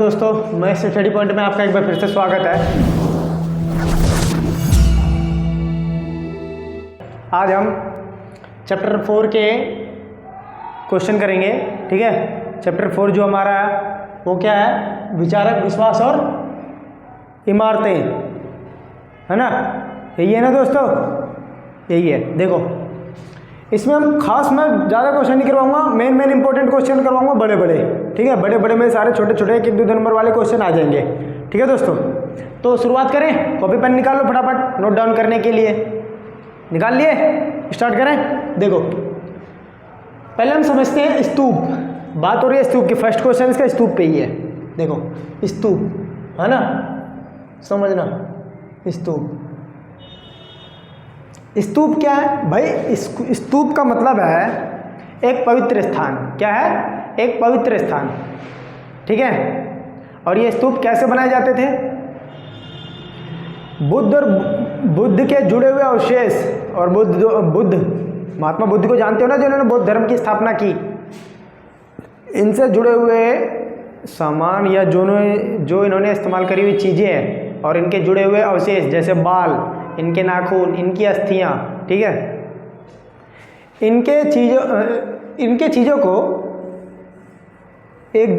दोस्तों, मैं study point में आपका एक बार फिर से स्वागत है। आज हम चैप्टर 4 के क्वेश्चन करेंगे। ठीक है, चैप्टर 4 जो हमारा है वो क्या है? विचारक, विश्वास और इमारतें, है ना? यही है ना दोस्तों, यही है। देखो, इसमें हम खास मैं ज़्यादा क्वेश्चन नहीं करवाऊंगा, मेन इंपॉर्टेंट क्वेश्चन करवाऊंगा, बड़े बड़े। ठीक है, बड़े बड़े में सारे छोटे छोटे 1-2 नंबर वाले क्वेश्चन आ जाएंगे। ठीक है दोस्तों, तो शुरुआत करें। कॉपी पेन निकाल लो फटाफट नोट डाउन करने के लिए। निकाल लिए? स्टार्ट करें। देखो, पहले हम समझते हैं स्तूप। बात हो रही है स्तूप की। फर्स्ट क्वेश्चन इसका स्तूप पे ही है। देखो, स्तूप, है ना? समझना, स्तूप। स्तूप क्या है भाई? स्तूप का मतलब है एक पवित्र स्थान। क्या है? एक पवित्र स्थान। ठीक है, और ये स्तूप कैसे बनाए जाते थे? बुद्ध और बुद्ध के जुड़े हुए अवशेष, और बुद्ध महात्मा बुद्ध को जानते हो ना, जिन्होंने बौद्ध धर्म की स्थापना की। इनसे जुड़े हुए सामान या जो इन्होंने इस्तेमाल करी हुई चीज़ें हैं, और इनके जुड़े हुए अवशेष जैसे बाल, इनके नाखून, इनकी अस्थियाँ, ठीक है, इनके चीज़ों को एक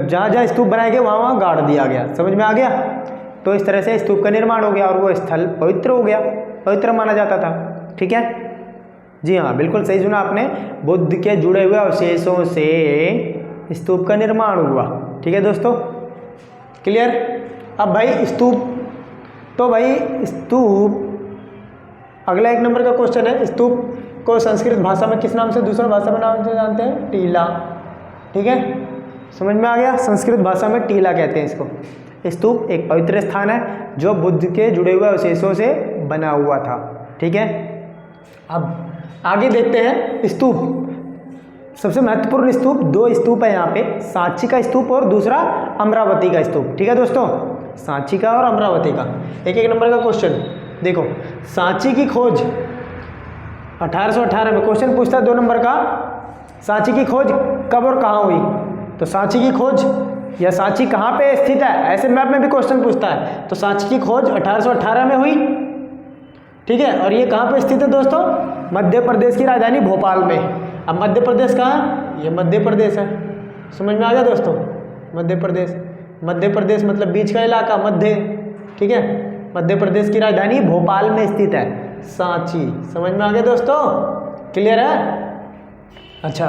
जहाँ जहाँ स्तूप बनाए गए वहाँ गाड़ दिया गया। समझ में आ गया? तो इस तरह से स्तूप का निर्माण हो गया और वो स्थल पवित्र हो गया, पवित्र माना जाता था। ठीक है जी हाँ, बिल्कुल सही सुना आपने। बुद्ध के जुड़े हुए अवशेषों से स्तूप का निर्माण हुआ। ठीक है दोस्तों, क्लियर? अब भाई स्तूप, तो भाई स्तूप, अगला 1 नंबर का क्वेश्चन है। स्तूप को संस्कृत भाषा में किस नाम से, दूसरा भाषा में नाम से जानते हैं? टीला। ठीक है, समझ में आ गया? संस्कृत भाषा में टीला कहते हैं इसको। स्तूप एक पवित्र स्थान है जो बुद्ध के जुड़े हुए अवशेषों से बना हुआ था। ठीक है, अब आगे देखते हैं स्तूप। सबसे महत्वपूर्ण स्तूप, 2 स्तूप है यहाँ पे, सांची का स्तूप और दूसरा अमरावती का स्तूप। ठीक है दोस्तों, सांची का और अमरावती का। 1-1 नंबर का क्वेश्चन। देखो, सांची की खोज 1818 में क्वेश्चन पूछता है 2 नंबर का। सांची की खोज कब और कहाँ हुई? तो सांची की खोज या सांची कहाँ पे स्थित है, ऐसे मैप में भी क्वेश्चन पूछता है। तो सांची की खोज 1818 में हुई। ठीक है, और ये कहाँ पे स्थित है दोस्तों? मध्य प्रदेश की राजधानी भोपाल में। अब मध्य प्रदेश कहाँ? ये मध्य प्रदेश है। समझ में आ गया दोस्तों? मध्य प्रदेश, मध्य प्रदेश मतलब बीच का इलाका, मध्य। ठीक है, मध्य प्रदेश की राजधानी भोपाल में स्थित है सांची। समझ में आ गया दोस्तों? क्लियर है? अच्छा,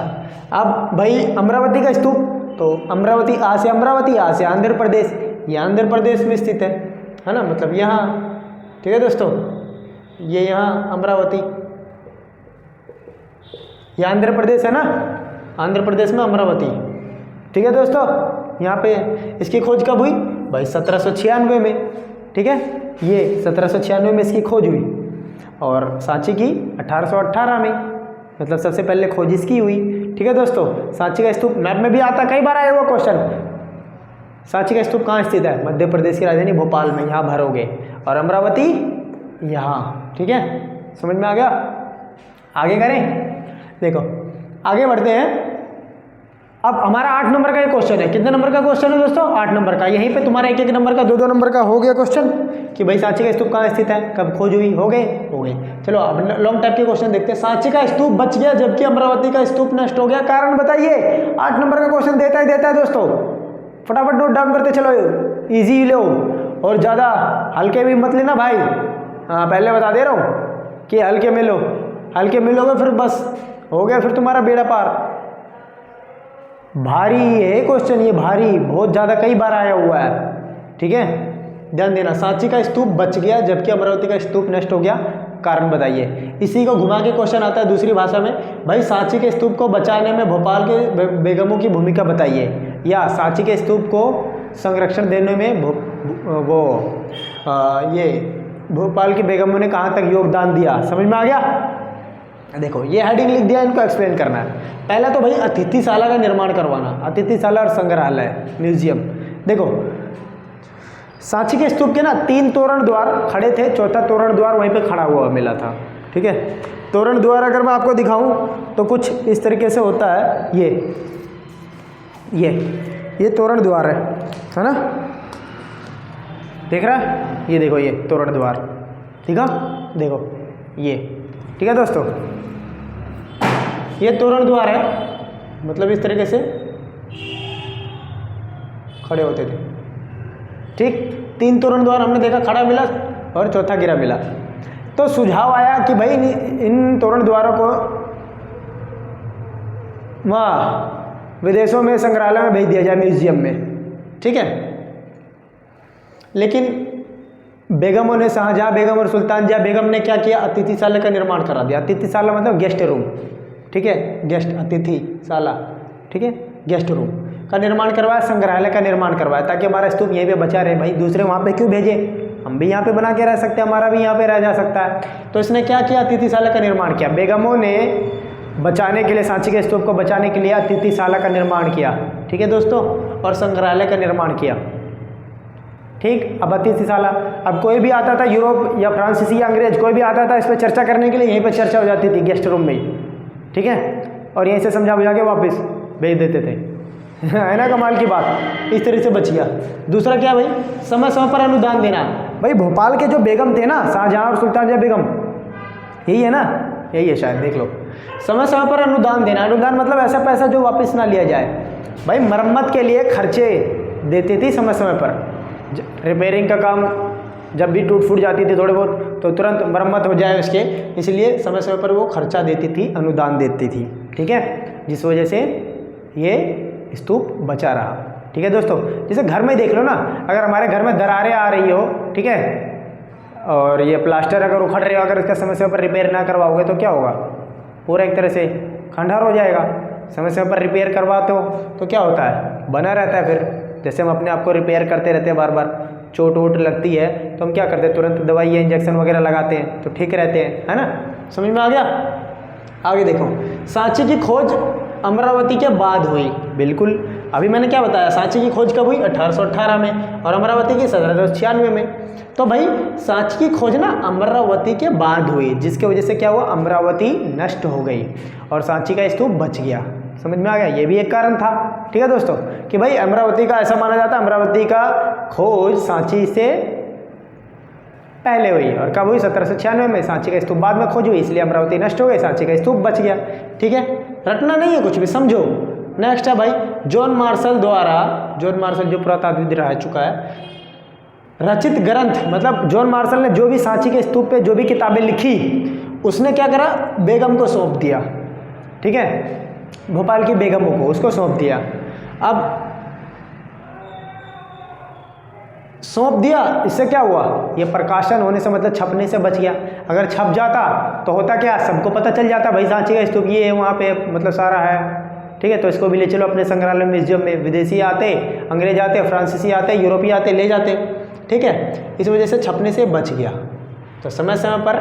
अब भाई अमरावती का स्तूप, तो अमरावती, आ से अमरावती, आ से आंध्र प्रदेश, ये आंध्र प्रदेश में स्थित है ना? मतलब यहाँ। ठीक है दोस्तों, ये यहाँ अमरावती, ये आंध्र प्रदेश है ना? आंध्र प्रदेश में अमरावती। ठीक है दोस्तों, यहाँ पे इसकी खोज कब हुई भाई? 1796 में। ठीक है, ये 1796 में इसकी खोज हुई, और सांची की 1818 में, मतलब सबसे पहले खोज इसकी हुई। ठीक है दोस्तों, सांची का स्तूप मैप में भी आता, कई बार आया हुआ क्वेश्चन। सांची का स्तूप कहाँ स्थित है? मध्य प्रदेश की राजधानी भोपाल में, यहाँ भरोगे, और अमरावती यहाँ। ठीक है, समझ में आ गया? आगे करें। देखो, आगे बढ़ते हैं। अब हमारा 8 नंबर का ये क्वेश्चन है। कितने नंबर का क्वेश्चन है दोस्तों? 8 नंबर का। यहीं पे तुम्हारा 1-1 नंबर का, 2-2 नंबर का हो गया क्वेश्चन कि भाई सांची का स्तूप कहाँ स्थित है, कब खोज हुई, हो गए। चलो अब लॉन्ग टाइप के क्वेश्चन देखते हैं। सांची का स्तूप बच गया जबकि अमरावती का स्तूप नष्ट हो गया, कारण बताइए। 8 नंबर का क्वेश्चन देता है दोस्तों, फटाफट नोट डाउन करते चलो, ईजी लो, और ज़्यादा हल्के भी मत लेना भाई। हाँ, पहले बता दे रहा हूँ कि हल्के में लो, हल्के मिलोगे फिर बस हो गया, फिर तुम्हारा बेड़ा पार। भारी है क्वेश्चन, ये भारी, बहुत ज़्यादा, कई बार आया हुआ है। ठीक है, ध्यान देना। सांची का स्तूप बच गया जबकि अमरावती का स्तूप नष्ट हो गया, कारण बताइए। इसी को घुमा के क्वेश्चन आता है दूसरी भाषा में, भाई सांची के स्तूप को बचाने में भोपाल के बेगमों की भूमिका बताइए, या सांची के स्तूप को संरक्षण देने में ये भोपाल की बेगमों ने कहाँ तक योगदान दिया। समझ में आ गया? देखो, ये हेडिंग लिख दिया, इनको एक्सप्लेन करना है। पहला तो भाई अतिथिशाला का निर्माण करवाना, अतिथिशाला और संग्रहालय, म्यूजियम। देखो, सांची के स्तूप के ना 3 तोरण द्वार खड़े थे, चौथा तोरण द्वार वहीं पे खड़ा हुआ मिला था। ठीक है, तोरण द्वार अगर मैं आपको दिखाऊं तो कुछ इस तरीके से होता है। ये ये तोरण द्वार है ना, देख रहा है, ये देखो ये तोरण द्वार, ठीक है, देखो ये, ठीक है दोस्तों, ये तोरण द्वार है, मतलब इस तरीके से खड़े होते थे, ठीक। 3 तोरण द्वार हमने देखा, खड़ा मिला और चौथा गिरा मिला। तो सुझाव आया कि भाई इन तोरण द्वारों को वहाँ विदेशों में संग्रहालय में भेज दिया जाए, म्यूजियम में, ठीक है। लेकिन बेगमों ने, शाहजहाँ बेगम और सुल्तान जहाँ बेगम ने क्या किया, अतिथिशाला का निर्माण करा दिया। अतिथिशाला मतलब गेस्ट रूम, ठीक है, गेस्ट अतिथिशाला, ठीक है, गेस्ट रूम का निर्माण करवाया, संग्रहालय का निर्माण करवाया, ताकि हमारा स्तूप यहीं पे बचा रहे। भाई दूसरे वहाँ पे क्यों भेजे, हम भी यहाँ पे बना के रह सकते हैं, हमारा भी यहाँ पे रह जा सकता है। तो इसने क्या किया, अतिथिशाला का निर्माण किया। बेगमों ने बचाने के लिए, सांची के स्तूप को बचाने के लिए अतिथिशाला का निर्माण किया, ठीक है दोस्तों, और संग्रहालय का निर्माण किया, ठीक। अब अतिथिशाला, अब कोई भी आता था यूरोप या फ्रांसीसी या अंग्रेज, कोई भी आता था इस पर चर्चा करने के लिए, यहीं पर चर्चा हो जाती थी गेस्ट रूम में ही, ठीक है, और यहीं से समझा बुझा के वापस भेज देते थे है ना, कमाल की बात, इस तरह से बच गया। दूसरा क्या भाई, समय समय पर अनुदान देना। भाई भोपाल के जो बेगम थे ना, शाहजहाँ और सुल्तान जहाँ बेगम, यही है ना, यही है शायद, देख लो, समय समय पर अनुदान देना। अनुदान मतलब ऐसा पैसा जो वापस ना लिया जाए। भाई मरम्मत के लिए खर्चे देती थी समय समय पर, रिपेयरिंग का काम जब भी टूट फूट जाती थी थोड़े बहुत, तो तुरंत मरम्मत हो जाए उसके, इसलिए समय समय पर वो खर्चा देती थी, अनुदान देती थी, ठीक है, जिस वजह से ये स्तूप बचा रहा, ठीक है दोस्तों। जैसे घर में देख लो ना, अगर हमारे घर में दरारें आ रही हो, ठीक है, और ये प्लास्टर अगर उखड़ रहे हो, अगर इसका समय समय पर रिपेयर ना करवाओगे तो क्या होगा, पूरा एक तरह से खंडहर हो जाएगा। समय समय पर रिपेयर करवाते हो तो क्या होता है, बना रहता है। फिर जैसे हम अपने आप को रिपेयर करते रहते हैं, बार बार चोट वोट लगती है तो हम क्या करते हैं, तुरंत दवाई या इंजेक्शन वगैरह लगाते हैं तो ठीक रहते हैं, है ना। समझ में आ गया। आगे देखो, सांची की खोज अमरावती के बाद हुई। बिल्कुल, अभी मैंने क्या बताया, सांची की खोज कब हुई, 1818 में, और अमरावती की 1796 में। तो भाई सांची की खोज ना अमरावती के बाद हुई, जिसके वजह से क्या हुआ, अमरावती नष्ट हो गई और सांची का स्तूप बच गया। समझ में आ गया, ये भी एक कारण था, ठीक है दोस्तों, कि भाई अमरावती का, ऐसा माना जाता है अमरावती का खोज सांची से पहले हुई, और कब हुई, 1796 में। सांची का स्तूप बाद में खोज हुई, इसलिए अमरावती नष्ट हो गई, सांची का स्तूप बच गया, ठीक है। रटना नहीं है कुछ भी, समझो। नेक्स्ट है भाई, जॉन मार्शल द्वारा, जॉन मार्शल जो पुरातत्वविद रह चुका है, रचित ग्रंथ, मतलब जॉन मार्शल ने जो भी सांची के स्तूप पे जो भी किताबें लिखी, उसने क्या करा, बेगम को सौंप दिया, ठीक है, भोपाल की बेगमों को उसको सौंप दिया। अब सौंप दिया, इससे क्या हुआ, ये प्रकाशन होने से, मतलब छपने से बच गया। अगर छप जाता तो होता क्या, सबको पता चल जाता भाई सांची का स्तूप ये वहाँ पे मतलब सारा है, ठीक है, तो इसको भी ले चलो अपने संग्रहालय म्यूजियम में। विदेशी आते, अंग्रेज आते, फ्रांसीसी आते, यूरोपीय आते, ले जाते, ठीक है, इस वजह से छपने से बच गया। तो समय समय पर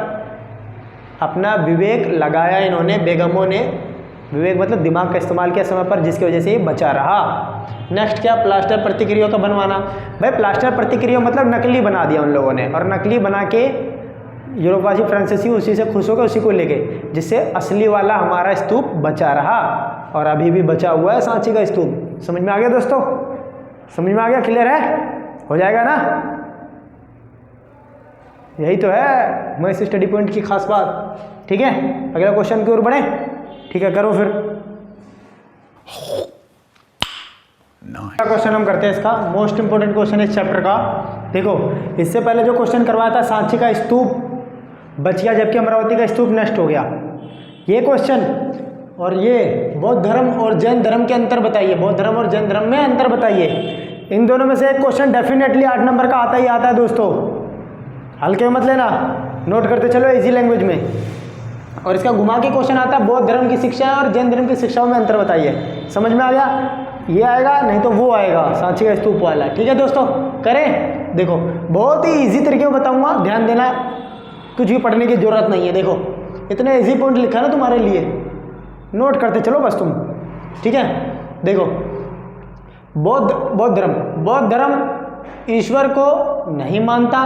अपना विवेक लगाया इन्होंने, बेगमों ने, विवेक मतलब दिमाग का इस्तेमाल किया समय पर, जिसकी वजह से ये बचा रहा। नेक्स्ट क्या, प्लास्टर प्रतिक्रिया का बनवाना। भाई प्लास्टर प्रतिक्रिया मतलब नकली बना दिया उन लोगों ने, और नकली बना के यूरोपवासी फ्रांसीसी उसी से खुश हो गए, उसी को ले गए, जिससे असली वाला हमारा स्तूप बचा रहा, और अभी भी बचा हुआ है सांची का स्तूप। समझ में आ गया दोस्तों, समझ में आ गया, क्लियर है, हो जाएगा ना। यही तो है मैं इस स्टडी पॉइंट की खास बात, ठीक है। अगला क्वेश्चन की ओर बढ़े, ठीक है, करो फिर। क्वेश्चन हम करते हैं, इसका मोस्ट इंपोर्टेंट क्वेश्चन है इस चैप्टर का। देखो, इससे पहले जो क्वेश्चन करवाया था, सांची का स्तूप बच गया जबकि अमरावती का स्तूप नष्ट हो गया, ये क्वेश्चन, और ये बौद्ध धर्म और जैन धर्म के अंतर बताइए, बौद्ध धर्म और जैन धर्म में अंतर बताइए। इन दोनों में से एक क्वेश्चन डेफिनेटली 8 नंबर का आता ही आता है दोस्तों, हल्के मत लेना, नोट करते चलो इजी लैंग्वेज में। और इसका घुमा के क्वेश्चन आता है, बौद्ध धर्म की शिक्षा और जैन धर्म की शिक्षाओं में अंतर बताइए। समझ में आ गया, ये आएगा नहीं तो वो आएगा, सांची का स्तूप वाला, ठीक है दोस्तों। करें, देखो बहुत ही इजी तरीके में बताऊंगा, ध्यान देना, कुछ भी पढ़ने की जरूरत नहीं है। देखो इतने इजी पॉइंट लिखा है ना तुम्हारे लिए, नोट करते चलो बस तुम, ठीक है। देखो, बौद्ध धर्म ईश्वर को नहीं मानता,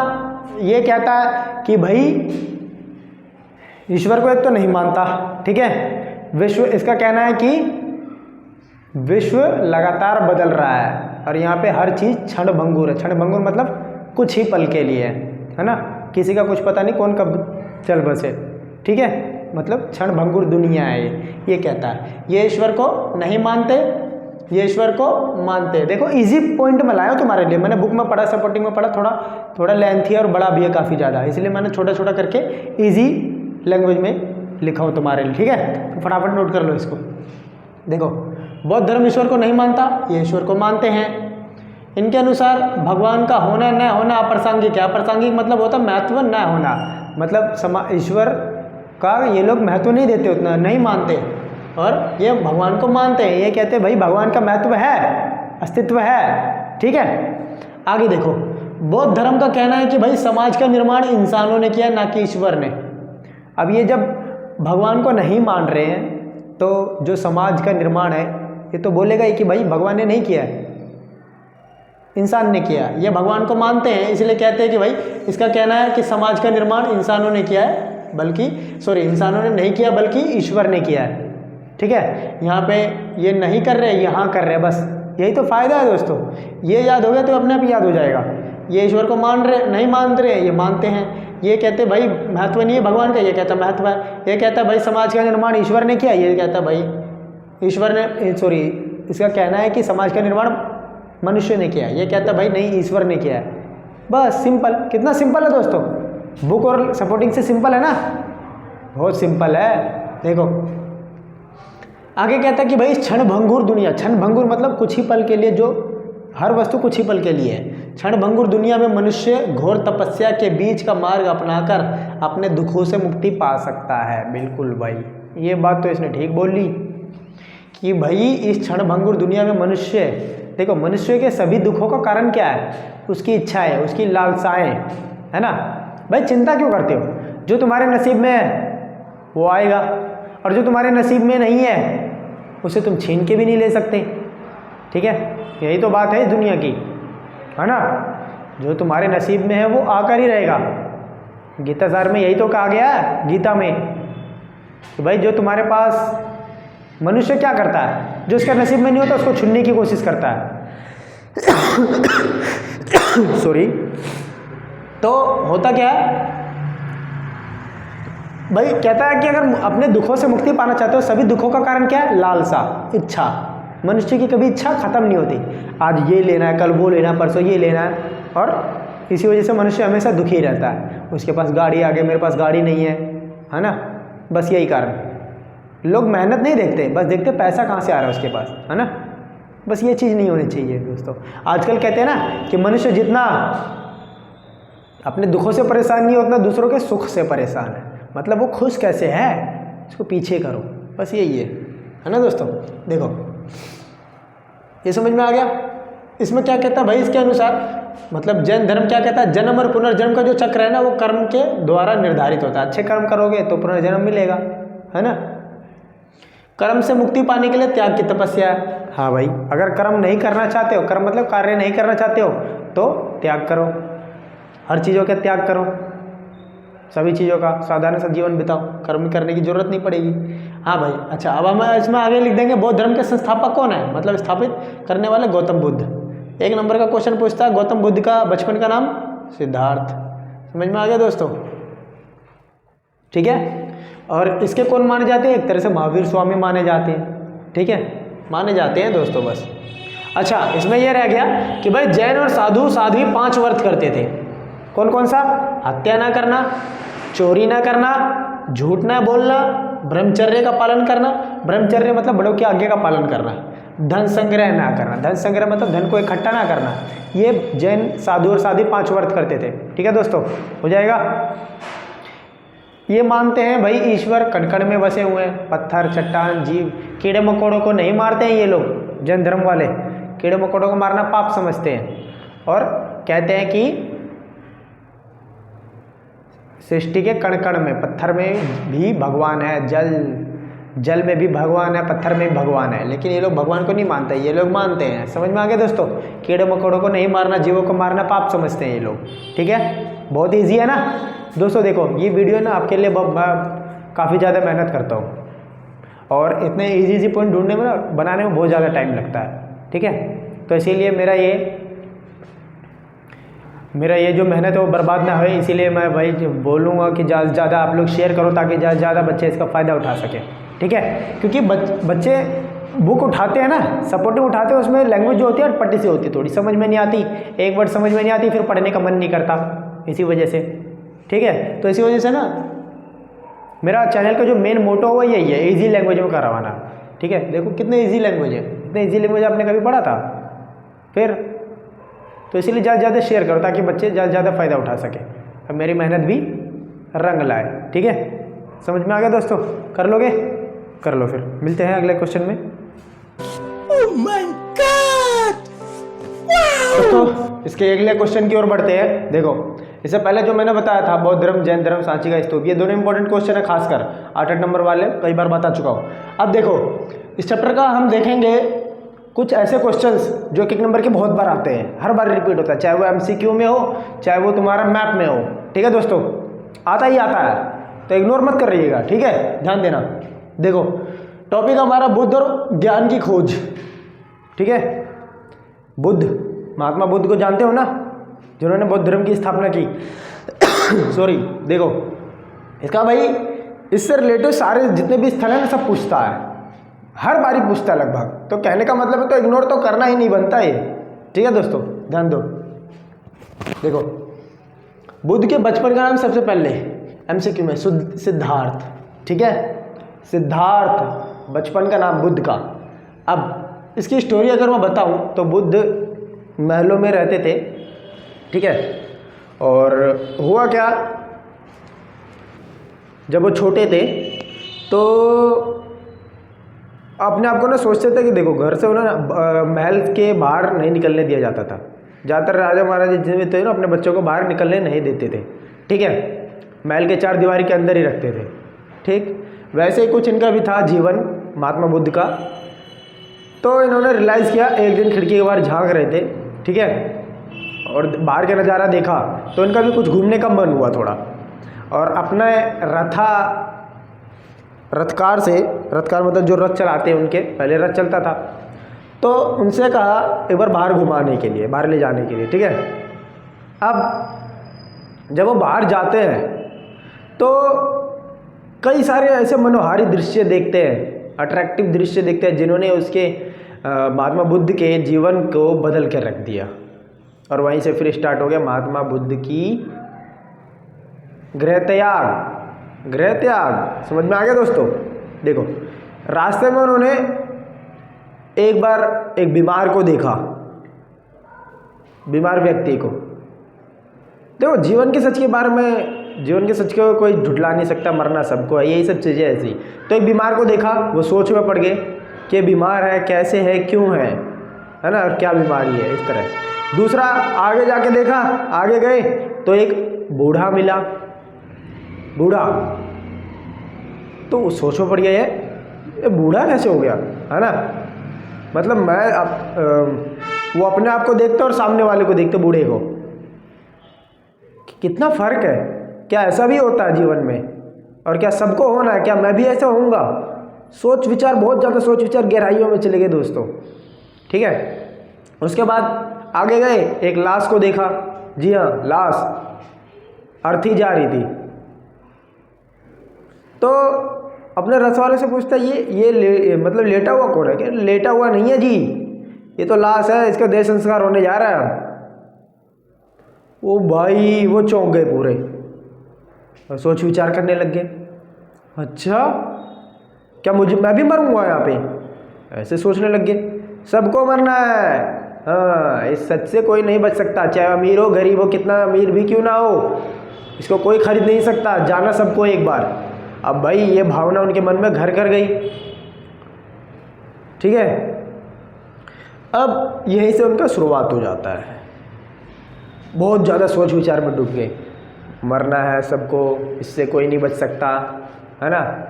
ये कहता है कि भाई ईश्वर को एक तो नहीं मानता, ठीक है। विश्व, इसका कहना है कि विश्व लगातार बदल रहा है, और यहाँ पे हर चीज़ क्षण भंगुर है। क्षण भंगुर मतलब कुछ ही पल के लिए है ना, किसी का कुछ पता नहीं कौन कब चल बसे, ठीक है, मतलब क्षण भंगुर दुनिया है ये कहता है। ये ईश्वर को नहीं मानते, ये ईश्वर को मानते। देखो इजी पॉइंट में लाया हूँ तुम्हारे लिए, मैंने बुक में पढ़ा, सपोर्टिंग में पढ़ा, थोड़ा लेंथी और बड़ा भी है काफ़ी ज़्यादा, इसलिए मैंने छोटा छोटा करके इजी लैंग्वेज में लिखा हूँ तुम्हारे लिए, ठीक है। तो फटाफट नोट कर लो इसको। देखो बौद्ध धर्म ईश्वर को नहीं मानता, ये ईश्वर को मानते हैं। इनके अनुसार भगवान का होना न होना अप्रासंगिक है। अप्रासंगिक मतलब होता महत्व न होना, मतलब ईश्वर का ये लोग महत्व नहीं देते, उतना नहीं मानते, और ये भगवान को मानते हैं। ये कहते हैं भाई भगवान का महत्व है, अस्तित्व है, ठीक है। आगे देखो, बौद्ध धर्म का कहना है कि भाई समाज का निर्माण इंसानों ने किया, ना कि ईश्वर ने। अब ये जब भगवान को नहीं मान रहे हैं तो जो समाज का निर्माण है ये तो बोलेगा ही कि भाई भगवान ने नहीं किया है, इंसान ने किया। ये भगवान को मानते हैं, इसलिए कहते हैं कि भाई इसका कहना है कि समाज का निर्माण इंसानों ने किया है, इंसानों ने नहीं किया बल्कि ईश्वर ने किया है, ठीक है। यहाँ पे ये नहीं कर रहे, यहाँ कर रहे, बस यही तो फायदा है दोस्तों। ये याद हो गया तो अपने आप याद हो जाएगा। ये ईश्वर को मान रहे, नहीं मान रहे, ये मानते हैं। ये कहते भाई महत्व नहीं है भगवान का, ये कहता महत्व है। ये कहता भाई समाज का निर्माण ईश्वर ने किया, ये कहता भाई ईश्वर ने इसका कहना है कि समाज का निर्माण मनुष्य ने किया, ये कहता भाई नहीं ईश्वर ने किया है। बस सिंपल, कितना सिंपल है दोस्तों, बुक और सपोर्टिंग से सिंपल है ना, बहुत सिंपल है। देखो आगे कहता है कि भाई क्षण भंगुर दुनिया, क्षण भंगुर मतलब कुछ ही पल के लिए, जो हर वस्तु कुछ ही पल के लिए है। क्षण भंगुर दुनिया में मनुष्य घोर तपस्या के बीच का मार्ग अपनाकर अपने दुखों से मुक्ति पा सकता है। बिल्कुल भाई, ये बात तो इसने ठीक बोल ली कि भाई इस क्षण भंगुर दुनिया में मनुष्य, देखो मनुष्य के सभी दुखों का कारण क्या है, उसकी इच्छाएं, उसकी लालसाएं, है ना। भाई चिंता क्यों करते हो, जो तुम्हारे नसीब में है वो आएगा, और जो तुम्हारे नसीब में नहीं है उसे तुम छीन के भी नहीं ले सकते, ठीक है। यही तो बात है इस दुनिया की, है ना। जो तुम्हारे नसीब में है वो आकर ही रहेगा। गीता सार में यही तो कहा गया है गीता में कि भाई जो तुम्हारे पास, मनुष्य क्या करता है, जो उसका नसीब में नहीं होता उसको छुनने की कोशिश करता है। सॉरी। तो होता क्या है भाई, कहता है कि अगर अपने दुखों से मुक्ति पाना चाहते हो, सभी दुखों का कारण क्या है, लालसा, इच्छा। मनुष्य की कभी इच्छा खत्म नहीं होती, आज ये लेना है, कल वो लेना है, परसों ये लेना है, और इसी वजह से मनुष्य हमेशा दुखी रहता है। उसके पास गाड़ी आ गई, मेरे पास गाड़ी नहीं है ना, बस यही कारण। लोग मेहनत नहीं देखते, बस देखते पैसा कहाँ से आ रहा है उसके पास, है ना। बस ये चीज़ नहीं होनी चाहिए दोस्तों। आजकल कहते हैं ना कि मनुष्य जितना अपने दुखों से परेशान नहीं है उतना दूसरों के सुख से परेशान है। मतलब वो खुश कैसे है इसको पीछे करो, बस यही है ना दोस्तों। देखो ये समझ में आ गया। इसमें क्या कहता है भाई, इसके अनुसार मतलब जैन धर्म क्या कहता है, जन्म और पुनर्जन्म का जो चक्र है ना वो कर्म के द्वारा निर्धारित होता है। अच्छे कर्म करोगे तो पुनर्जन्म मिलेगा, है ना। कर्म से मुक्ति पाने के लिए त्याग की तपस्या है। हाँ भाई, अगर कर्म नहीं करना चाहते हो, कर्म मतलब कार्य नहीं करना चाहते हो, तो त्याग करो, हर चीज़ों का त्याग करो, सभी चीज़ों का साधारण सा जीवन बिताओ, कर्म करने की जरूरत नहीं पड़ेगी। हाँ भाई, अच्छा अब हम इसमें आगे लिख देंगे बौद्ध धर्म के संस्थापक कौन है, मतलब स्थापित करने वाले गौतम बुद्ध। एक नंबर का क्वेश्चन पूछता है, गौतम बुद्ध का बचपन का नाम सिद्धार्थ। समझ में आ गया दोस्तों, ठीक है। और इसके कौन माने जाते हैं, एक तरह से महावीर स्वामी माने जाते हैं, ठीक है, माने जाते हैं दोस्तों बस। अच्छा इसमें यह रह गया कि भाई जैन और साधु साध्वी 5 व्रत करते थे। कौन कौन सा, हत्या ना करना, चोरी ना करना, झूठ ना बोलना, ब्रह्मचर्य का पालन करना, ब्रह्मचर्य मतलब बड़ों की आज्ञा का पालन करना, धन संग्रह ना करना, धन संग्रह मतलब धन को इकट्ठा ना करना। ये जैन साधु और साध्वी 5 व्रत करते थे, ठीक है दोस्तों, हो जाएगा। ये मानते हैं भाई ईश्वर कण कण में बसे हुए हैं, पत्थर, चट्टान, जीव, कीड़े मकोड़ों को नहीं मारते हैं ये लोग। जैन धर्म वाले कीड़े मकोड़ों को मारना पाप समझते हैं और कहते हैं कि सृष्टि के कण कण में, पत्थर में भी भगवान है, जल में भी भगवान है, पत्थर में भी भगवान है। लेकिन ये लोग भगवान को नहीं मानते, ये लोग मानते हैं। समझ में आ गया दोस्तों, कीड़े मकोड़ों को नहीं मारना, जीवों को मारना पाप समझते हैं ये लोग, ठीक है। बहुत ईजी है ना दोस्तों। देखो ये वीडियो ना आपके लिए काफ़ी ज़्यादा मेहनत करता हूँ और इतने इजी पॉइंट ढूंढने में ना, बनाने में बहुत ज़्यादा टाइम लगता है, ठीक है। तो इसीलिए मेरा ये जो मेहनत है वो बर्बाद ना हो, इसीलिए मैं भाई बोलूँगा कि ज़्यादा से ज़्यादा आप लोग शेयर करो ताकि ज़्यादा से ज़्यादा बच्चे इसका फ़ायदा उठा सकें। ठीक है, क्योंकि बच्चे बुक उठाते हैं ना, सपोर्टिव उठाते हैं, उसमें लैंग्वेज जो होती है अटपटी सी होती है, थोड़ी समझ में नहीं आती, एक वर्ड समझ में नहीं आती, फिर पढ़ने का मन नहीं करता इसी वजह से। ठीक है, तो इसी वजह से ना मेरा चैनल का जो मेन मोटो हुआ यही है, ईजी लैंग्वेज में करवाना। ठीक है, देखो कितने ईजी लैंग्वेज है, इतने ईजी लैंग्वेज आपने कभी पढ़ा था? फिर तो इसीलिए ज़्यादा से ज़्यादा शेयर करो ताकि बच्चे ज़्यादा से ज़्यादा फ़ायदा उठा सकें, अब मेरी मेहनत भी रंग लाए। ठीक है, समझ में आ गया दोस्तों? कर लोगे? कर लो, फिर मिलते हैं अगले क्वेश्चन में। Oh my God! Wow! दोस्तों इसके अगले क्वेश्चन की ओर बढ़ते हैं। देखो, इससे पहले जो मैंने बताया था बौद्ध धर्म, जैन धर्म, सांची का स्तूप, ये दोनों इंपॉर्टेंट क्वेश्चन है, खासकर 8 नंबर वाले, कई बार बता चुका हूँ। अब देखो इस चैप्टर का हम देखेंगे कुछ ऐसे क्वेश्चंस जो एक नंबर के बहुत बार आते हैं, हर बार रिपीट होता है, चाहे वो MCQ में हो, चाहे वो तुम्हारा मैप में हो। ठीक है दोस्तों, आता ही आता है, तो इग्नोर मत कर रहिएगा। ठीक है, ध्यान देना। देखो टॉपिक हमारा बुद्ध और ज्ञान की खोज। ठीक है, बुद्ध, महात्मा बुद्ध को जानते हो ना, जिन्होंने बौद्ध धर्म की स्थापना की। सॉरी, देखो इसका भाई इससे रिलेटेड सारे जितने भी स्थल हैं ना सब पूछता है, हर बारी पूछता है लगभग, तो कहने का मतलब है तो इग्नोर तो करना ही नहीं बनता ये। ठीक है दोस्तों, ध्यान दो। देखो बुद्ध के बचपन का नाम सबसे पहले MCQ में सिद्धार्थ। ठीक है, सिद्धार्थ बचपन का नाम बुद्ध का। अब इसकी स्टोरी अगर मैं बताऊं तो बुद्ध महलों में रहते थे। ठीक है, और हुआ क्या, जब वो छोटे थे तो अपने आप को ना सोचते थे कि देखो घर से उन्हें महल के बाहर नहीं निकलने दिया जाता था। ज़्यादातर राजा महाराजा जितने थे ना अपने बच्चों को बाहर निकलने नहीं देते थे। ठीक है, महल के 4 दीवारी के अंदर ही रखते थे। ठीक, वैसे ही कुछ इनका भी था जीवन महात्मा बुद्ध का। तो इन्होंने रियलाइज़ किया, एक दिन खिड़की के बाहर झांक रहे थे। ठीक है, और बाहर का नज़ारा देखा तो इनका भी कुछ घूमने का मन हुआ थोड़ा, और अपने रथकार मतलब जो रथ चलाते हैं उनके, पहले रथ चलता था, तो उनसे कहा एक बार बाहर घुमाने के लिए, बाहर ले जाने के लिए। ठीक है, अब जब वो बाहर जाते हैं तो कई सारे ऐसे मनोहारी दृश्य देखते हैं, अट्रैक्टिव दृश्य देखते हैं, जिन्होंने उसके महात्मा बुद्ध के जीवन को बदल के रख दिया। और वहीं से फिर स्टार्ट हो गया महात्मा बुद्ध की गृह त्याग। समझ में आ गया दोस्तों? देखो रास्ते में उन्होंने एक बार एक बीमार को देखा, बीमार व्यक्ति को। देखो जीवन के सच के बारे में, जीवन के सच को कोई झुठला नहीं सकता, मरना सबको है, यही सब चीज़ें ऐसी। तो एक बीमार को देखा, वो सोच में पड़ गए कि बीमार है, कैसे है, क्यों है ना, और क्या बीमारी है, इस तरह। दूसरा आगे जाके देखा, आगे गए तो एक बूढ़ा मिला, बूढ़ा, तो वो सोच में पड़ गया, ये बूढ़ा कैसे हो गया, है ना। मतलब वो अपने आप को देखते और सामने वाले को देखते, बूढ़े को, कितना फ़र्क है। क्या ऐसा भी होता है जीवन में, और क्या सबको होना है, क्या मैं भी ऐसा होऊंगा? सोच विचार, बहुत ज़्यादा सोच विचार गहराइयों में चले गए दोस्तों। ठीक है, उसके बाद आगे गए, एक लाश को देखा। जी हाँ, लाश अर्थी जा रही थी। तो अपने रथ वाले से पूछता ये मतलब लेटा हुआ कौन है? क्या लेटा हुआ नहीं है जी, ये तो लाश है, इसका देह संस्कार होने जा रहा है। वो भाई वो चौंक गए पूरे और सोच विचार करने लग गए, अच्छा क्या मैं भी मरूंगा यहाँ पे? ऐसे सोचने लग गए, सबको मरना है, हाँ, इस सच से कोई नहीं बच सकता, चाहे अमीर हो गरीब हो, कितना अमीर भी क्यों ना हो, इसको कोई खरीद नहीं सकता, जाना सबको एक बार। अब भाई ये भावना उनके मन में घर कर गई। ठीक है, अब यहीं से उनका शुरुआत हो जाता है, बहुत ज़्यादा सोच विचार में डूब गए, मरना है सबको, इससे कोई नहीं बच सकता, है ना।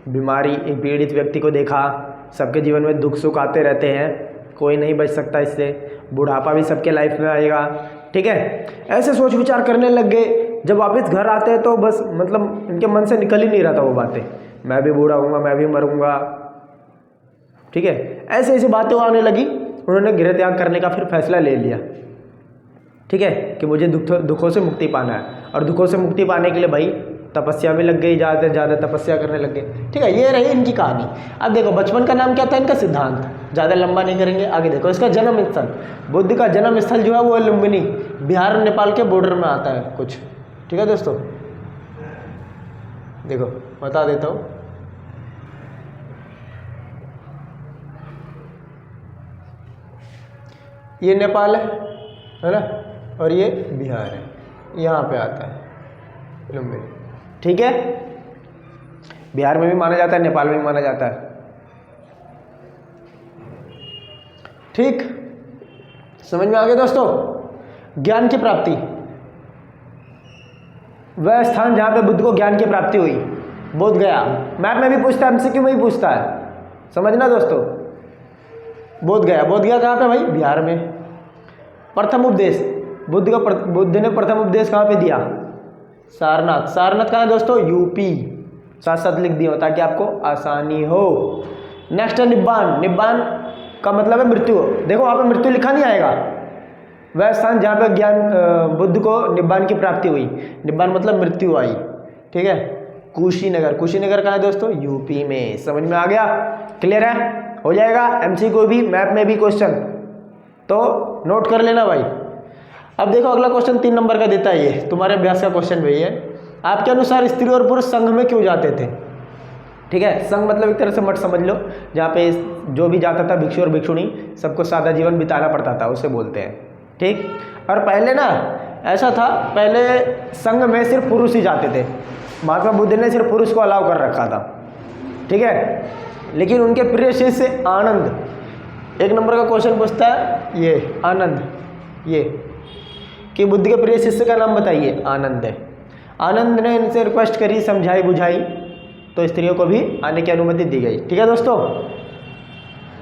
बीमारी, एक पीड़ित व्यक्ति को देखा, सबके जीवन में दुख सुख आते रहते हैं, कोई नहीं बच सकता इससे, बुढ़ापा भी सबके लाइफ में आएगा। ठीक है, ऐसे सोच विचार करने लग गए। जब वापस घर आते हैं तो बस मतलब इनके मन से निकल ही नहीं रहा था वो बातें, मैं भी बूढ़ा हूँगा, मैं भी मरूँगा। ठीक है, ऐसे ऐसी बातें आने लगी। उन्होंने गृह त्याग करने का फिर फैसला ले लिया, ठीक है, कि मुझे दुखों से मुक्ति पाना है। और दुखों से मुक्ति पाने के लिए भाई तपस्या में लग गई, ज़्यादा से ज़्यादा तपस्या करने लग गए, ठीक है। ये रही इनकी कहानी। अब देखो बचपन का नाम क्या था इनका? सिद्धांत। ज़्यादा लंबा नहीं करेंगे, आगे देखो इसका जन्म स्थल। बुद्ध का जन्म स्थल जो है वो लुम्बिनी, बिहार और नेपाल के बॉर्डर में आता है कुछ, ठीक है दोस्तों। देखो बता देता हूँ, ये नेपाल है ना, और ये बिहार है, यहाँ पे आता है लुम्बिनी, ठीक है। बिहार में भी माना जाता है, नेपाल में भी माना जाता है, ठीक। समझ में आ गया दोस्तों? ज्ञान की प्राप्ति, वह स्थान जहाँ पे बुद्ध को ज्ञान की प्राप्ति हुई, बोध गया। मैप में भी पूछता है, एमसीक्यू में भी पूछता है, समझना दोस्तों। बोध गया, बोध गया कहाँ पे भाई? बिहार में। प्रथम उपदेश, बुद्ध ने प्रथम उपदेश कहाँ पे दिया? सारनाथ। सारनाथ कहाँ है दोस्तों? यूपी। साथ साथ लिख दिया ताकि आपको आसानी हो। नेक्स्ट है निब्बान। निब्बान का मतलब है मृत्यु। देखो वहाँ पे मृत्यु लिखा नहीं आएगा, वह स्थान जहाँ पे ज्ञान बुद्ध को निब्बान की प्राप्ति हुई। निब्बान मतलब मृत्यु आई, ठीक है। कुशीनगर, कुशीनगर कहाँ है दोस्तों? यूपी में। समझ में आ गया? क्लियर है? हो जाएगा एमसीक्यू भी, मैप में भी क्वेश्चन, तो नोट कर लेना भाई। अब देखो अगला क्वेश्चन 3 नंबर का देता है, ये तुम्हारे अभ्यास का क्वेश्चन भाई है। आपके अनुसार स्त्री और पुरुष संघ में क्यों जाते थे? ठीक है, संघ मतलब एक तरह से मठ समझ लो, जहाँ पे जो भी जाता था भिक्षु और भिक्षुणी, सबको सादा जीवन बिताना पड़ता था, उसे बोलते हैं, ठीक। और पहले ना ऐसा था, पहले संघ में सिर्फ पुरुष ही जाते थे। महात्मा बुद्ध ने सिर्फ पुरुष को अलाउ कर रखा था, ठीक है। लेकिन उनके प्रिय शिष्य आनंद, 1 नंबर का क्वेश्चन पूछता है ये आनंद, ये कि बुद्ध के प्रिय शिष्य का नाम बताइए। आनंद है। आनंद ने इनसे रिक्वेस्ट करी, समझाई बुझाई, तो स्त्रियों को भी आने की अनुमति दी गई, ठीक है दोस्तों।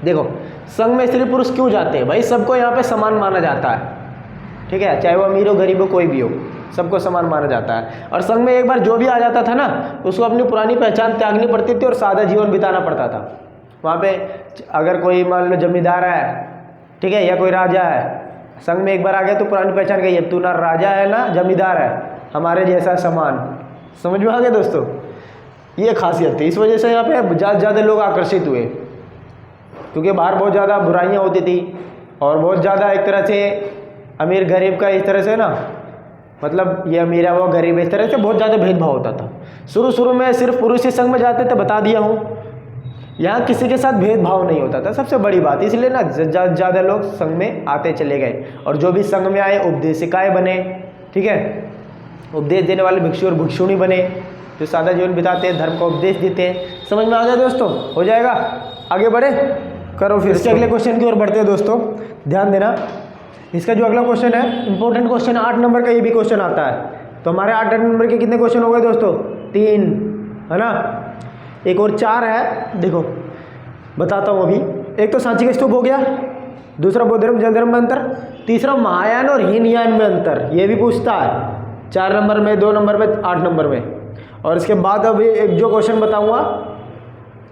देखो संघ में स्त्री पुरुष क्यों जाते हैं भाई? सबको यहाँ पे समान माना जाता है, ठीक है, चाहे वो अमीर हो गरीब हो कोई भी हो, सबको समान माना जाता है। और संघ में एक बार जो भी आ जाता था ना, उसको अपनी पुरानी पहचान त्यागनी पड़ती थी और सादा जीवन बिताना पड़ता था। वहाँ पे अगर कोई मान लो जमींदार है, ठीक है, या कोई राजा है, संघ में एक बार आ गया तो पुरानी पहचान गई, अब तू ना राजा है ना जमींदार है, हमारे जैसा समान। समझ में आ गया दोस्तों? ये खासियत थी, इस वजह से यहाँ पे ज़्यादा लोग आकर्षित हुए, क्योंकि बाहर बहुत ज़्यादा बुराइयाँ होती थी और बहुत ज़्यादा एक तरह से अमीर गरीब का इस तरह से ना, मतलब ये अमीर है वो गरीब है, इस तरह से बहुत ज़्यादा भेदभाव होता था। शुरू में सिर्फ पुरुष ही संघ में जाते थे, बता दिया हूँ। यहाँ किसी के साथ भेदभाव नहीं होता था, सबसे बड़ी बात, इसलिए ना ज़्यादा लोग संघ में आते चले गए। और जो भी संघ में आए उपदेशिकाएँ बने, ठीक है, उपदेश देने वाले भिक्षु और भिक्षुणी बने, जो सादा जीवन बिताते हैं, धर्म का उपदेश देते हैं। समझ में आ गया दोस्तों? हो जाएगा, आगे बढ़े, करो फिर इसके अगले क्वेश्चन की ओर बढ़ते हैं दोस्तों। ध्यान देना, इसका जो अगला क्वेश्चन है इंपॉर्टेंट क्वेश्चन, 8 नंबर का ये भी क्वेश्चन आता है। तो हमारे 8 नंबर के कितने क्वेश्चन हो गए दोस्तों? 3, है ना। एक और 4 है, देखो बताता हूँ अभी। एक तो सांची का स्तूप हो गया, दूसरा बौद्ध धर्म जैन धर्म में अंतर, तीसरा महायान और हीनयान में अंतर, ये भी पूछता है 4 नंबर में, 2 नंबर में, 8 नंबर में। और इसके बाद अभी एक जो क्वेश्चन बताऊँगा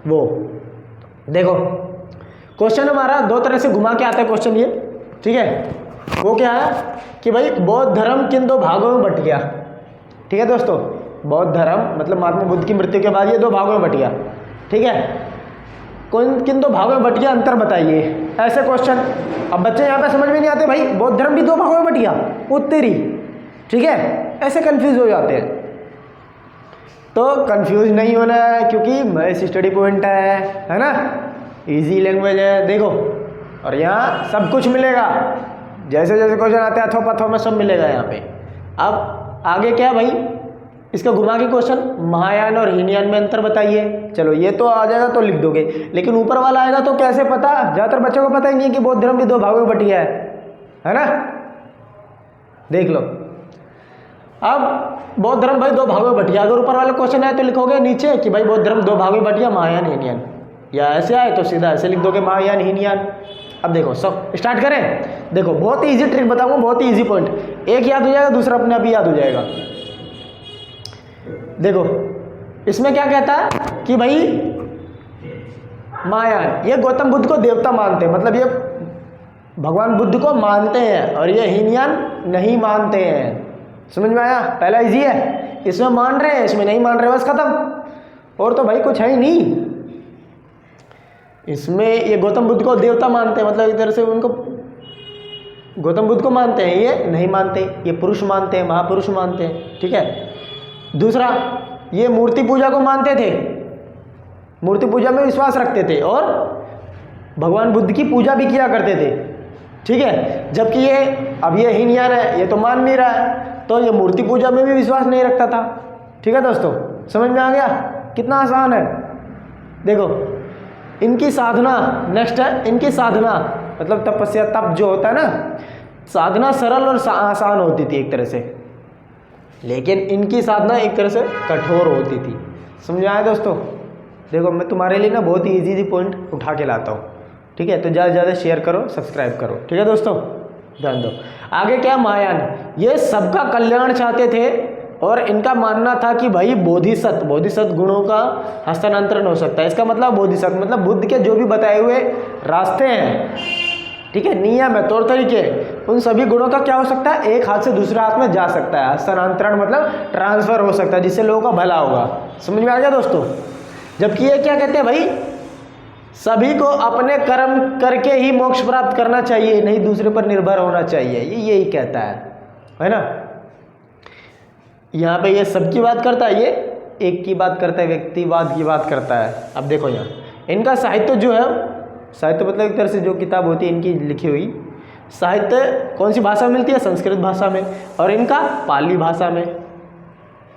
वो देखो, क्वेश्चन हमारा 2 तरह से घुमा के आता है क्वेश्चन ये, ठीक है। वो क्या है कि भाई बौद्ध धर्म किन 2 भागों में बट गया, ठीक है दोस्तों। बौद्ध धर्म मतलब महात्मा बुद्ध की मृत्यु के बाद ये 2 भागों में बट गया, ठीक है। किन 2 भागों में बट गया, अंतर बताइए, ऐसे क्वेश्चन। अब बच्चे यहाँ पे समझ में नहीं आते, भाई बौद्ध धर्म भी 2 भागों में बट गया, उत्तरी, ठीक है, ऐसे कंफ्यूज हो जाते हैं। तो कंफ्यूज नहीं होना है, क्योंकि मैथ स्टडी पॉइंट है ना, इजी लैंग्वेज है, देखो। और यहाँ सब कुछ मिलेगा, जैसे जैसे क्वेश्चन आते हैं अथो पथो में सब मिलेगा यहाँ पे। अब आगे क्या भाई, इसका घुमा के क्वेश्चन, महायान और हीनयान में अंतर बताइए। चलो ये तो आ जाएगा तो लिख दोगे, लेकिन ऊपर वाला आएगा तो कैसे पता? ज़्यादातर बच्चों को पता ही नहीं है कि बौद्ध धर्म भी 2 भागों में बट गया है ना। देख लो, अब बौद्ध धर्म भाई 2 भागों में बट गया। अगर ऊपर वाला क्वेश्चन आए तो लिखोगे नीचे कि भाई बौद्ध धर्म 2 भागों में बट गया, महायान हीनयान, या ऐसे आए तो सीधा ऐसे लिख दोगे महायान हीनयान। अब देखो सब स्टार्ट करें। देखो बहुत ही ईजी ट्रिक बताऊंगा, बहुत ही ईजी पॉइंट, एक याद हो जाएगा, दूसरा अपने आप ही याद हो जाएगा। देखो इसमें क्या कहता है कि भाई महायान, ये गौतम बुद्ध को देवता मानते हैं, मतलब ये भगवान बुद्ध को मानते हैं और ये हीनयान नहीं मानते हैं। समझ में आया? पहला इजी है, इसमें मान रहे हैं, इसमें नहीं मान रहे, बस खत्म। और तो भाई कुछ है ही नहीं इसमें। ये गौतम बुद्ध को देवता मानते हैं, मतलब एक तरह से उनको गौतम बुद्ध को मानते हैं, ये नहीं मानते। ये पुरुष मानते हैं, महापुरुष मानते हैं, ठीक है। दूसरा, ये मूर्ति पूजा को मानते थे, मूर्ति पूजा में विश्वास रखते थे और भगवान बुद्ध की पूजा भी किया करते थे, ठीक है। जबकि ये अब ये हीनयान है, ये तो मान नहीं रहा है, तो ये मूर्ति पूजा में भी विश्वास नहीं रखता था, ठीक है दोस्तों। समझ में आ गया? कितना आसान है। देखो इनकी साधना, नेक्स्ट है इनकी साधना, मतलब तपस्या, तप जो होता है ना, साधना सरल और आसान होती थी एक तरह से, लेकिन इनकी साधना एक तरह से कठोर होती थी। समझ आया दोस्तों? देखो मैं तुम्हारे लिए ना बहुत ही इजी पॉइंट उठा के लाता हूँ, ठीक है। तो ज़्यादा से ज़्यादा शेयर करो, सब्सक्राइब करो, ठीक है दोस्तों। ध्यान दो। आगे क्या, महायान, ये सबका कल्याण चाहते थे और इनका मानना था कि भाई बोधिसत्व गुणों का हस्तांतरण हो सकता है। इसका मतलब बोधिसत्व मतलब बुद्ध के जो भी बताए हुए रास्ते हैं, ठीक है, नियम है, तौर तरीके, उन सभी गुणों का क्या हो सकता है, एक हाथ से दूसरे हाथ में जा सकता है। हस्तांतरण मतलब ट्रांसफर हो सकता है, जिससे लोगों का भला होगा। समझ में आ गया दोस्तों? जबकि ये क्या कहते हैं भाई, सभी को अपने कर्म करके ही मोक्ष प्राप्त करना चाहिए, नहीं दूसरे पर निर्भर होना चाहिए, ये यही कहता है ना। यहाँ पे ये सबकी बात करता है, ये एक की बात करता है, व्यक्तिवाद की बात करता है। अब देखो यहाँ इनका साहित्य जो है, साहित्य मतलब एक तरह से जो किताब होती है इनकी लिखी हुई, साहित्य कौन सी भाषा में मिलती है, संस्कृत भाषा में, और इनका पाली भाषा में।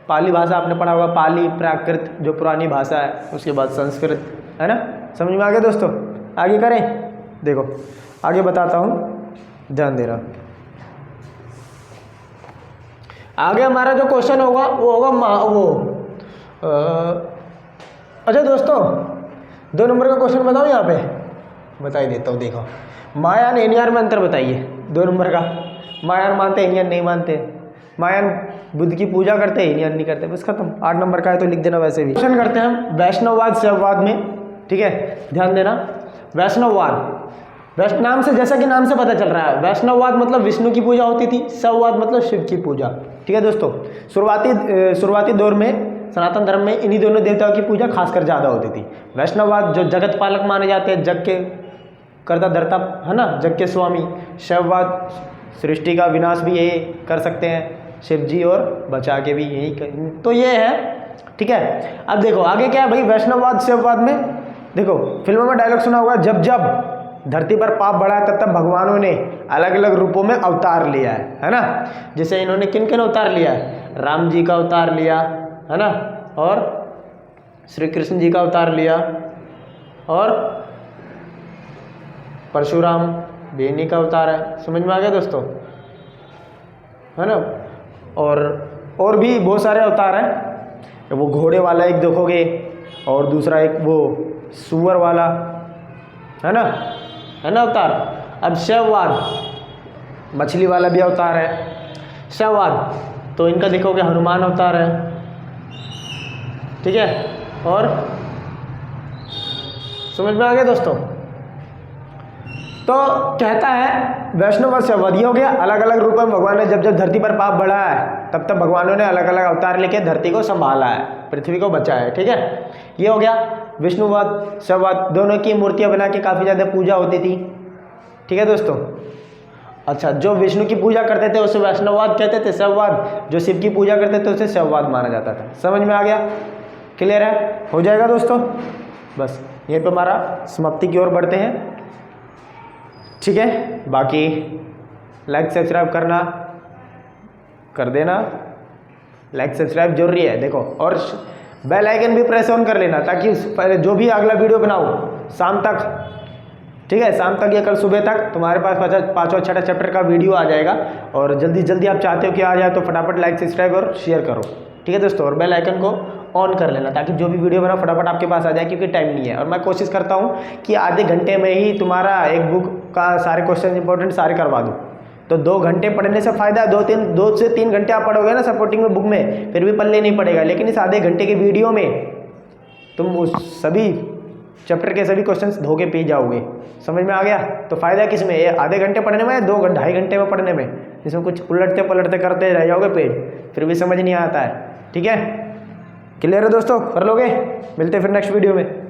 पाली भाषा आपने पढ़ा होगा, पाली प्राकृत जो पुरानी भाषा है, उसके बाद संस्कृत, है ना। समझ में आ गया दोस्तों? आगे करें, देखो आगे बताता हूँ, ध्यान देना। आगे हमारा जो क्वेश्चन होगा वो होगा अच्छा दोस्तों 2 नंबर का क्वेश्चन बताओ, यहाँ पे बता ही देता हूँ। देखो महायान हीनयान में अंतर बताइए। 2 नंबर का, महायान मानते हैं, हीनयान नहीं मानते। महायान बुद्ध की पूजा करते हैं, हीनयान नहीं करते, बस खत्म। 8 नंबर का है तो लिख देना। वैसे भी क्वेश्चन करते हैं हम वैष्णववाद शैववाद में, ठीक है, ध्यान देना। वैष्णववाद, नाम से, जैसा कि नाम से पता चल रहा है, वैष्णववाद मतलब विष्णु की पूजा होती थी, शैववाद मतलब शिव की पूजा, ठीक है दोस्तों। शुरुआती दौर में सनातन धर्म में इन्हीं दोनों देवताओं की पूजा खासकर ज़्यादा होती थी। वैष्णववाद जो जगत पालक माने जाते हैं, जग के कर्ता धर्ता, है ना, जग के स्वामी। शैववाद सृष्टि का विनाश भी यही कर सकते हैं शिव जी, और बचा के भी यही तो ये है, ठीक है। अब देखो आगे क्या है भाई, वैष्णववाद शैववाद में देखो फिल्मों में डायलॉग सुना होगा, जब जब धरती पर पाप बढ़ा है तब तब भगवानों ने अलग अलग रूपों में अवतार लिया है ना। जैसे इन्होंने किन किन अवतार लिया है, राम जी का अवतार लिया, है ना, और श्री कृष्ण जी का अवतार लिया, और परशुराम बेनी का अवतार है। समझ में आ गया दोस्तों, है ना। और भी बहुत सारे अवतार हैं। वो घोड़े वाला एक देखोगे, और दूसरा एक वो सुअर वाला, है ना अवतार। अब शैववाद, मछली वाला भी अवतार है। शैववाद तो इनका देखोगे हनुमान अवतार है, ठीक है। और समझ में आ गया दोस्तों? तो कहता है वैष्णव और शैववाद ये हो गया, अलग अलग रूप में भगवान ने जब जब धरती पर पाप बढ़ा है तब तब भगवानों ने अलग अलग अवतार लेके धरती को संभाला है, पृथ्वी को बचाया है, ठीक है। ये हो गया विष्णुवाद शैववाद, दोनों की मूर्तियां बना के काफ़ी ज़्यादा पूजा होती थी, ठीक है दोस्तों। अच्छा, जो विष्णु की पूजा करते थे उसे वैष्णववाद कहते थे, शैववाद जो शिव की पूजा करते थे उसे शैववाद माना जाता था। समझ में आ गया? क्लियर है? हो जाएगा दोस्तों। बस यहीं पर हमारा समाप्ति की ओर बढ़ते हैं, ठीक है। बाकी लाइक सब्सक्राइब करना कर देना, लाइक सब्सक्राइब जरूरी है देखो, और बेल आइकन भी प्रेस ऑन कर लेना, ताकि पहले जो भी अगला वीडियो बनाओ शाम तक, ठीक है, शाम तक या कल सुबह तक तुम्हारे पास 5वां 6वां चैप्टर का वीडियो आ जाएगा। और जल्दी जल्दी आप चाहते हो कि आ जाए तो फटाफट लाइक सब्सक्राइब और शेयर करो, ठीक है दोस्तों। और बेल आइकन को ऑन कर लेना, ताकि जो भी वीडियो बना फटाफट आपके पास आ जाए, क्योंकि टाइम नहीं है। और मैं कोशिश करता हूँ कि आधे घंटे में ही तुम्हारा एक बुक का सारे क्वेश्चन इंपॉर्टेंट सारे करवा दूँ। तो 2 घंटे पढ़ने से फ़ायदा है, 2 से 3 घंटे आप पढ़ोगे ना सपोर्टिंग में बुक में, फिर भी पल्ले नहीं पड़ेगा। लेकिन इस आधे घंटे के वीडियो में तुम उस सभी चैप्टर के सभी क्वेश्चंस धो के पी जाओगे। समझ में आ गया? तो फ़ायदा किस में, ये आधे घंटे पढ़ने में, 2-2.5 घंटे में पढ़ने में, इसमें कुछ उलटते पलटते करते रह जाओगे पेज, फिर भी समझ नहीं आता है। ठीक है, क्लियर है दोस्तों? कर लोगे? मिलते हैं फिर नेक्स्ट वीडियो में।